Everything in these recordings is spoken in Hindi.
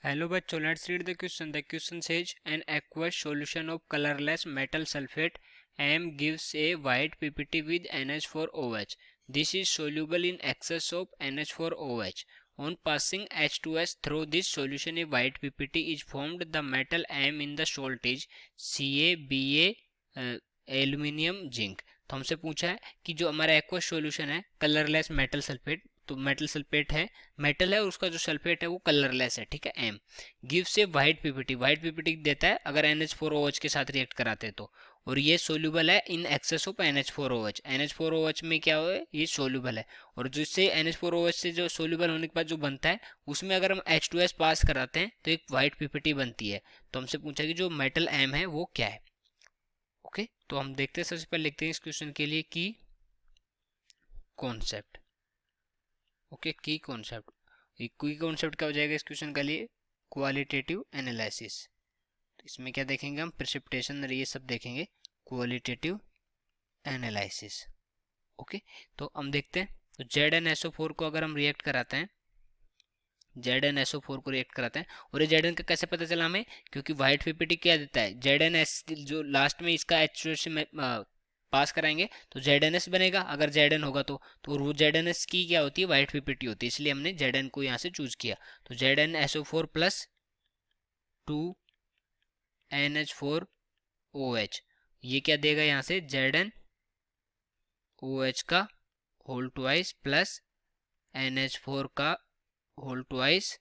Hello बच्चों, let's read the question. The question says an aqueous solution of colorless metal sulfate M gives a white PPT with NH4OH. This is soluble in excess of NH4OH. On passing H2S through this solution, a white PPT is formed. The metal M in the salt is CaBa aluminium zinc. तो हमसे पूछा है कि जो हमारा एक्वस सॉल्यूशन है कलरलेस मेटल सल्फेट, तो मेटल सल्फेट है, मेटल है और उसका जो सल्फेट है वो कलरलेस है, ठीक है। एम गिव से वाइट पीपीटी, वाइट पीपीटी देता है अगर NH4OH के साथ रिएक्ट कराते हैं तो, और ये सोल्यूबल है in excess of NH4OH। NH4OH में क्या है, ये सोल्यूबल है, और जिससे NH4OH से जो सोल्यूबल होने के बाद जो बनता है उसमें अगर हम H2S पास कराते हैं तो एक वाइट पीपीटी बनती है। तो हमसे पूछा कि जो मेटल एम है वो क्या है। ओके, तो हम देखते हैं, सबसे पहले लिखते हैं इस क्वेश्चन के लिए की कॉन्सेप्ट। ओके, की कॉन्सेप्ट, की कॉन्सेप्ट क्या हो जाएगा इस क्वेश्चन के लिए, क्वालिटेटिव एनालिसिस। तो इसमें क्या देखेंगे हम, प्रेसिपिटेशन और ये सब देखेंगे, क्वालिटेटिव एनालिसिस। ओके, तो हम देखते हैं, तो ZnSO4 को अगर हम रिएक्ट कराते हैं, ZnSO4 को रिएक्ट कराते हैं, और ये Zn का कैसे पता चला हमें, क्योंकि व्हाइट पीपीटी क्या देता है, ZnS जो लास्ट में इसका H2S से पास कराएंगे तो ZnS बनेगा, अगर Zn होगा तो वो ZnS की क्या होती है, व्हाइट पीपीटी होती है, इसलिए हमने Zn को यहाँ से चूज किया। तो ZnSO4 प्लस 2NH4OH, ये क्या देगा यहाँ से, ZnOH का होल ट्वाइस प्लस NH4 का होल ट्वाइस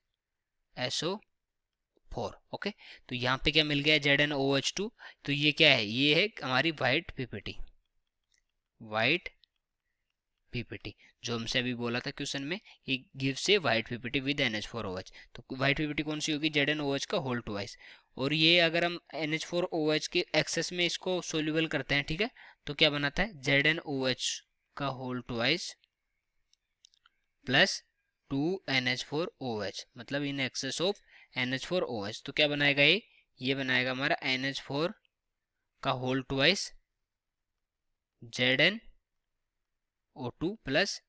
SO4। ओके, तो यहाँ पे क्या मिल गया, ZnOH2, तो ये क्या है, ये है हमारी व्हाइट पीपीटी, व्हाइट पीपीटी जो हमसे अभी बोला था क्वेश्चन में, ये गिव से व्हाइट पीपीटी विद NH4OH। तो व्हाइट पीपीटी कौन सी होगी, ZnOH का होल ट्वाइस, और ये अगर हम NH4OH के एक्सेस में इसको सोल्यूबल करते हैं, ठीक है, तो क्या बनाता है, ZnOH का होल ट्वाइस प्लस 2NH4OH, मतलब इन एक्सेस ऑफ NH4OH। तो क्या बनाएगा ये बनाएगा हमारा NH4 का whole twice ZnO2 plus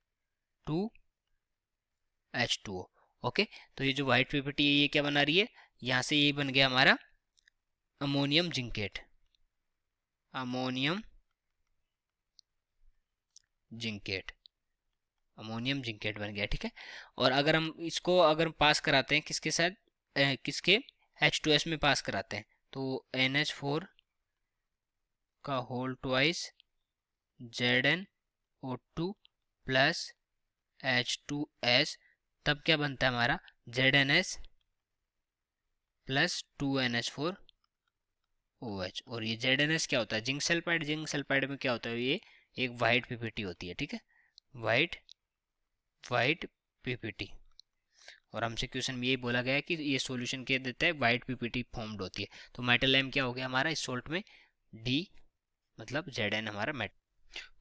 2H2O। Okay, तो ये जो व्हाइट पीपीटी है ये क्या बना रही है, यहाँ से ये बन गया हमारा ammonium zincate, ammonium zincate, ammonium zincate बन गया, ठीक है। और अगर हम इसको अगर पास कराते हैं किसके साथ, किसके H2S में पास कराते हैं, तो NH4 का whole twice ZnO2 plus H2S, तब क्या बनता है हमारा, ZnS प्लस 2NH4OH। और ये ZnS क्या होता है, जिंक सल्फाइड, जिंक सल्फाइड में क्या होता है, ये एक वाइट पीपीटी होती है, ठीक है, वाइट पीपीटी। और हमसे क्वेश्चन में यही बोला गया है कि ये सॉल्यूशन क्या देता है, वाइट पीपीटी फॉर्म्ड होती है। तो मेटल एम क्या हो गया हमारा इस सोल्ट में, डी, मतलब Zn हमारा मेटल।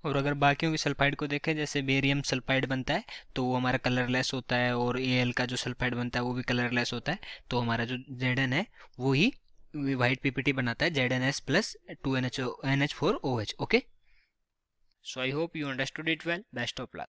और अगर बाकियों की सल्फाइड को देखें, जैसे बेरियम सल्फाइड बनता है तो वो हमारा कलरलेस होता है, और Al का जो सल्फाइड बनता है वो भी कलरलेस होता है। तो हमारा जो Zn है वो ही वाइट पीपीटी बनाता है, ZnS plus 2NH4OH। Okay, so I hope you understood it well, best of luck.